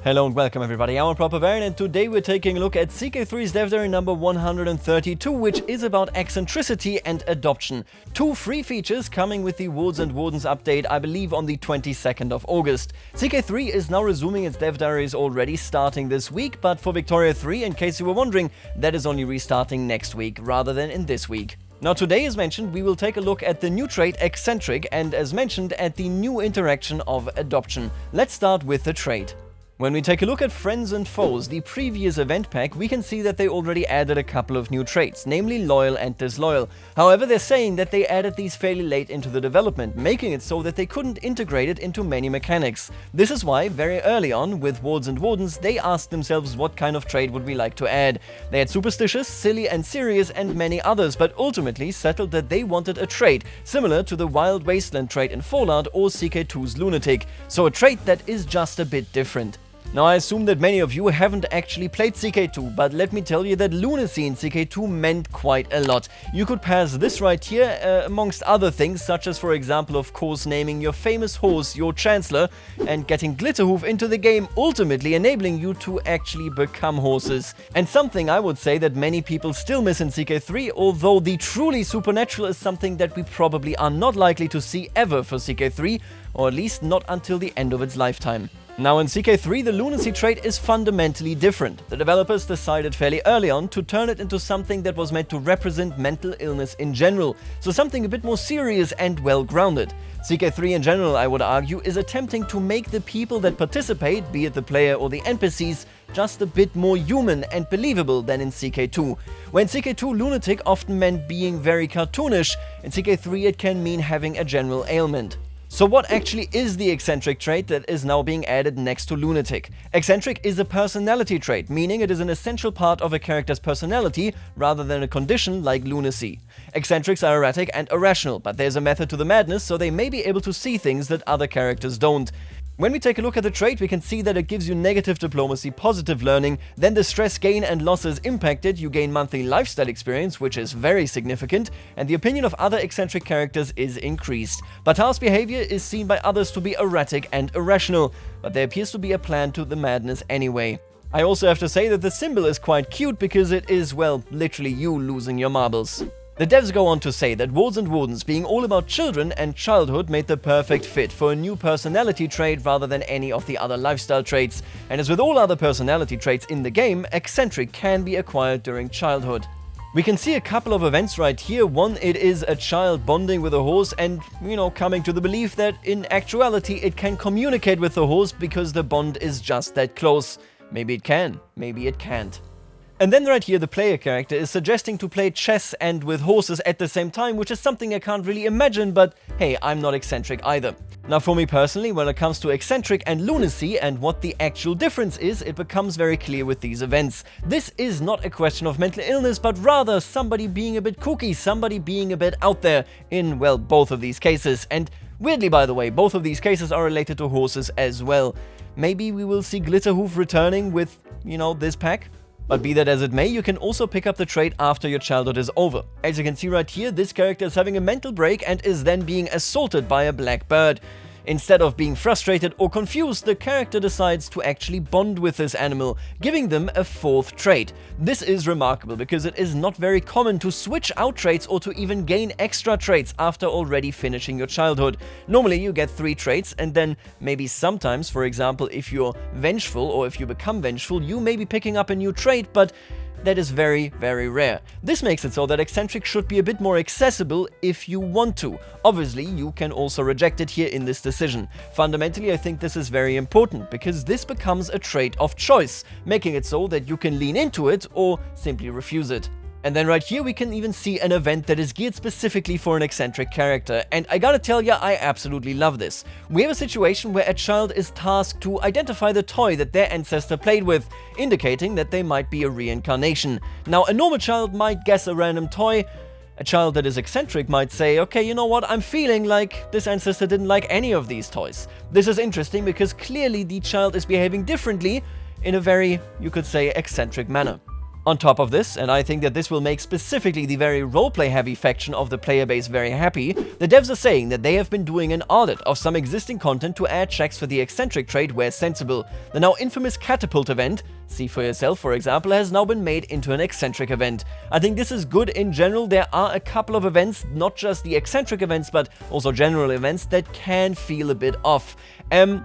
Hello and welcome everybody, I'm Proper Baron, and today we're taking a look at CK3's Dev Diary number 132, which is about eccentricity and adoption. Two free features coming with the Wards and Wardens update, I believe on the 22nd of August. CK3 is now resuming its Dev Diaries already starting this week, but for Victoria 3, in case you were wondering, that is only restarting next week rather than in this week. Now today, as mentioned, we will take a look at the new trait Eccentric and, as mentioned, at the new interaction of adoption. Let's start with the trait. When we take a look at Friends and Foes, the previous event pack, we can see that they already added a couple of new traits, namely Loyal and Disloyal. However, they're saying that they added these fairly late into the development, making it so that they couldn't integrate it into many mechanics. This is why, very early on, with Wards and Wardens, they asked themselves what kind of trait would we like to add. They had Superstitious, Silly and Serious and many others, but ultimately settled that they wanted a trait similar to the Wild Wasteland trait in Fallout or CK2's Lunatic, so a trait that is just a bit different. Now, I assume that many of you haven't actually played CK2, but let me tell you that lunacy in CK2 meant quite a lot. You could pass this right here, amongst other things, such as, for example, of course, naming your famous horse your Chancellor, and getting Glitterhoof into the game, ultimately enabling you to actually become horses. And something I would say that many people still miss in CK3, although the truly supernatural is something that we probably are not likely to see ever for CK3, or at least not until the end of its lifetime. Now in CK3, the lunacy trait is fundamentally different. The developers decided fairly early on to turn it into something that was meant to represent mental illness in general, so something a bit more serious and well-grounded. CK3 in general, I would argue, is attempting to make the people that participate, be it the player or the NPCs, just a bit more human and believable than in CK2. When CK2 lunatic often meant being very cartoonish, in CK3 it can mean having a general ailment. So what actually is the Eccentric trait that is now being added next to Lunatic? Eccentric is a personality trait, meaning it is an essential part of a character's personality rather than a condition like lunacy. Eccentrics are erratic and irrational, but there's a method to the madness, so they may be able to see things that other characters don't. When we take a look at the trait, we can see that it gives you negative diplomacy, positive learning, then the stress gain and losses impacted, you gain monthly lifestyle experience, which is very significant, and the opinion of other eccentric characters is increased. Bata's behavior is seen by others to be erratic and irrational, but there appears to be a plan to the madness anyway. I also have to say that the symbol is quite cute because it is, well, literally you losing your marbles. The devs go on to say that Wards and Wardens being all about children and childhood made the perfect fit for a new personality trait rather than any of the other lifestyle traits, and as with all other personality traits in the game, Eccentric can be acquired during childhood. We can see a couple of events right here. One, it is a child bonding with a horse and, coming to the belief that in actuality it can communicate with the horse because the bond is just that close. Maybe it can, maybe it can't. And then right here, the player character is suggesting to play chess and with horses at the same time, which is something I can't really imagine, but hey, I'm not eccentric either. Now for me personally, when it comes to eccentric and lunacy and what the actual difference is, it becomes very clear with these events. This is not a question of mental illness, but rather somebody being a bit kooky, somebody being a bit out there in, well, both of these cases. And weirdly, by the way, both of these cases are related to horses as well. Maybe we will see Glitterhoof returning with, this pack? But be that as it may, you can also pick up the trait after your childhood is over. As you can see right here, this character is having a mental break and is then being assaulted by a black bird. Instead of being frustrated or confused, the character decides to actually bond with this animal, giving them a fourth trait. This is remarkable because it is not very common to switch out traits or to even gain extra traits after already finishing your childhood. Normally you get 3 traits and then maybe sometimes, for example, if you're vengeful or if you become vengeful, you may be picking up a new trait, but that is very, very rare. This makes it so that Eccentric should be a bit more accessible if you want to. Obviously, you can also reject it here in this decision. Fundamentally, I think this is very important because this becomes a trait of choice, making it so that you can lean into it or simply refuse it. And then right here we can even see an event that is geared specifically for an eccentric character, and I gotta tell ya, I absolutely love this. We have a situation where a child is tasked to identify the toy that their ancestor played with, indicating that they might be a reincarnation. Now, a normal child might guess a random toy. A child that is eccentric might say, okay, you know what, I'm feeling like this ancestor didn't like any of these toys. This is interesting because clearly the child is behaving differently in a very, you could say, eccentric manner. On top of this, and I think that this will make specifically the very roleplay-heavy faction of the player base very happy, the devs are saying that they have been doing an audit of some existing content to add checks for the Eccentric trait where sensible. The now infamous catapult event, see for yourself for example, has now been made into an Eccentric event. I think this is good in general. There are a couple of events, not just the Eccentric events, but also general events that can feel a bit off.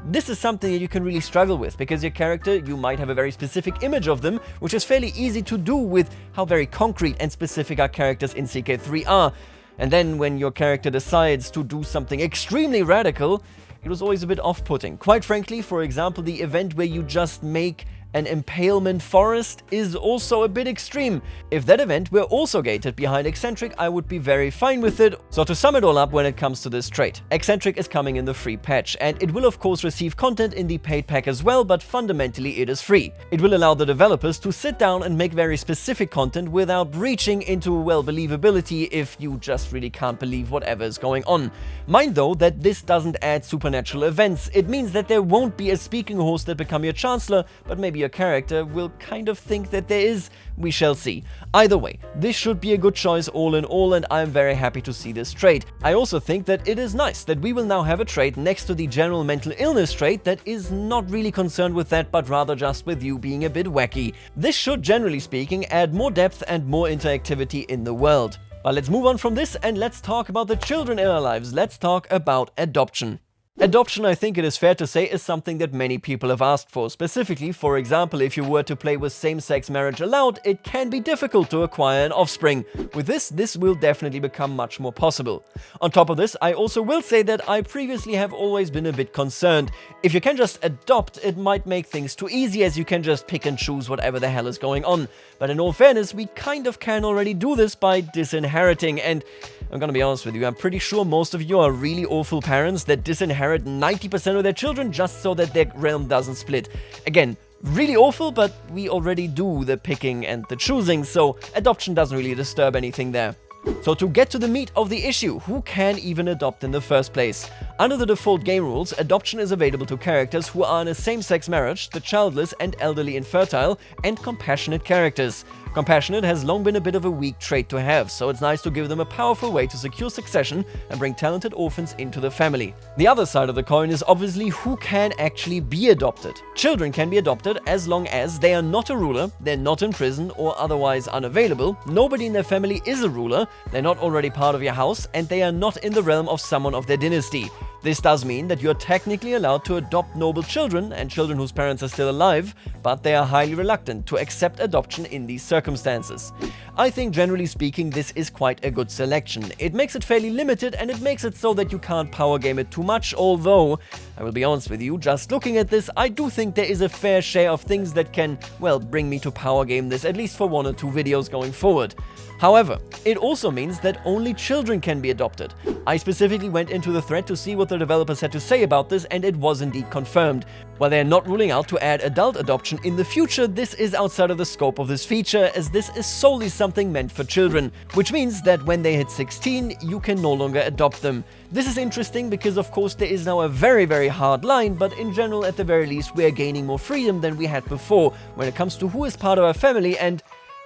This is something that you can really struggle with, because your character, you might have a very specific image of them, which is fairly easy to do with how very concrete and specific our characters in CK3 are. And then when your character decides to do something extremely radical, it was always a bit off-putting. Quite frankly, for example, the event where you just make an impalement forest is also a bit extreme. If that event were also gated behind Eccentric, I would be very fine with it. So to sum it all up when it comes to this trait, Eccentric is coming in the free patch, and it will of course receive content in the paid pack as well, but fundamentally it is free. It will allow the developers to sit down and make very specific content without reaching into, well, believability if you just really can't believe whatever is going on. Mind though that this doesn't add supernatural events. It means that there won't be a speaking horse that become your chancellor, but maybe your character will kind of think that there is. We shall see. Either way, this should be a good choice all in all, and I'm very happy to see this trait. I also think that it is nice that we will now have a trait next to the general mental illness trait that is not really concerned with that, but rather just with you being a bit wacky. This should, generally speaking, add more depth and more interactivity in the world. But let's move on from this and let's talk about the children in our lives. Let's talk about adoption. Adoption, I think it is fair to say, is something that many people have asked for. Specifically, for example, if you were to play with same-sex marriage allowed, it can be difficult to acquire an offspring. With this will definitely become much more possible. On top of this, I also will say that I previously have always been a bit concerned. If you can just adopt, it might make things too easy, as you can just pick and choose whatever the hell is going on. But in all fairness, we kind of can already do this by disinheriting, and I'm gonna be honest with you, I'm pretty sure most of you are really awful parents that disinherit 90% of their children just so that their realm doesn't split. Again, really awful, but we already do the picking and the choosing, so adoption doesn't really disturb anything there. So to get to the meat of the issue, who can even adopt in the first place? Under the default game rules, adoption is available to characters who are in a same-sex marriage, the childless and elderly infertile, and compassionate characters. Compassionate has long been a bit of a weak trait to have, so it's nice to give them a powerful way to secure succession and bring talented orphans into the family. The other side of the coin is obviously who can actually be adopted. Children can be adopted as long as they are not a ruler, they're not in prison or otherwise unavailable, nobody in their family is a ruler, they're not already part of your house, and they are not in the realm of someone of their dynasty. This does mean that you are technically allowed to adopt noble children and children whose parents are still alive, but they are highly reluctant to accept adoption in these circumstances. I think generally speaking this is quite a good selection. It makes it fairly limited and it makes it so that you can't power game it too much, although, I will be honest with you, just looking at this, I do think there is a fair share of things that can, well, bring me to power game this, at least for 1 or 2 videos going forward. However, it also means that only children can be adopted. I specifically went into the thread to see what the developers had to say about this, and it was indeed confirmed. While they are not ruling out to add adult adoption in the future, this is outside of the scope of this feature, as this is solely something meant for children, which means that when they hit 16, you can no longer adopt them. This is interesting because of course there is now a very hard line, but in general, at the very least, we are gaining more freedom than we had before when it comes to who is part of our family and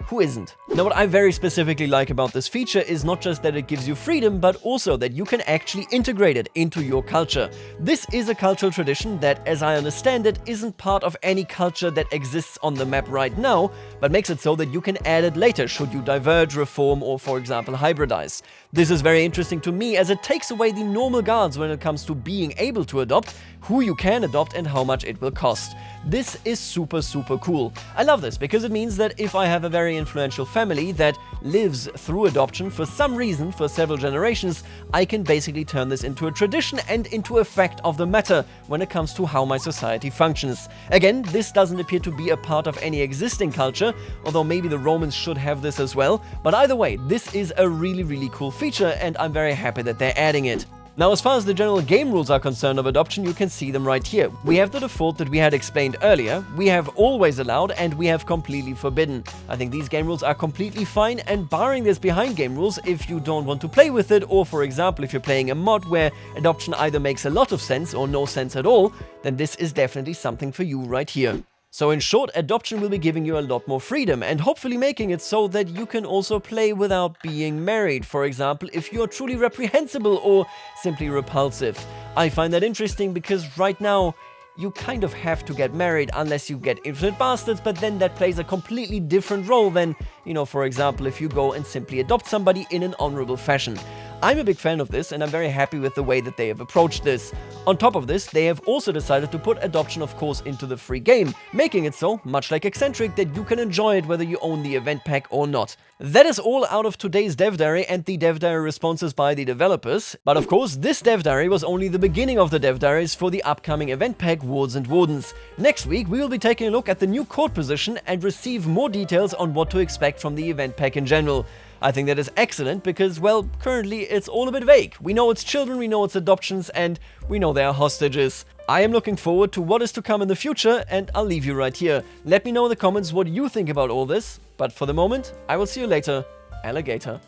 who isn't. Now, what I very specifically like about this feature is not just that it gives you freedom, but also that you can actually integrate it into your culture. This is a cultural tradition that, as I understand it, isn't part of any culture that exists on the map right now, but makes it so that you can add it later should you diverge, reform, or for example hybridize. This is very interesting to me as it takes away the normal guards when it comes to being able to adopt, who you can adopt and how much it will cost. This is super cool. I love this because it means that if I have a very influential family that lives through adoption for some reason for several generations, I can basically turn this into a tradition and into a fact of the matter when it comes to how my society functions. Again, this doesn't appear to be a part of any existing culture, although maybe the Romans should have this as well, but either way, this is a really cool feature and I'm very happy that they're adding it. Now, as far as the general game rules are concerned of adoption, you can see them right here. We have the default that we had explained earlier, we have always allowed, and we have completely forbidden. I think these game rules are completely fine, and barring this behind game rules, if you don't want to play with it, or for example, if you're playing a mod where adoption either makes a lot of sense or no sense at all, then this is definitely something for you right here. So in short, adoption will be giving you a lot more freedom and hopefully making it so that you can also play without being married. For example, if you're truly reprehensible or simply repulsive. I find that interesting because right now, you kind of have to get married unless you get infinite bastards, but then that plays a completely different role than, for example, if you go and simply adopt somebody in an honorable fashion. I'm a big fan of this and I'm very happy with the way that they have approached this. On top of this, they have also decided to put adoption, of course, into the free game, making it so, much like Eccentric, that you can enjoy it whether you own the event pack or not. That is all out of today's dev diary and the dev diary responses by the developers. But of course, this dev diary was only the beginning of the dev diaries for the upcoming event pack Wards and Wardens. Next week, we will be taking a look at the new court position and receive more details on what to expect from the event pack in general. I think that is excellent because, well, currently it's all a bit vague. We know it's children, we know it's adoptions, and we know they are hostages. I am looking forward to what is to come in the future, and I'll leave you right here. Let me know in the comments what you think about all this, but for the moment, I will see you later, alligator.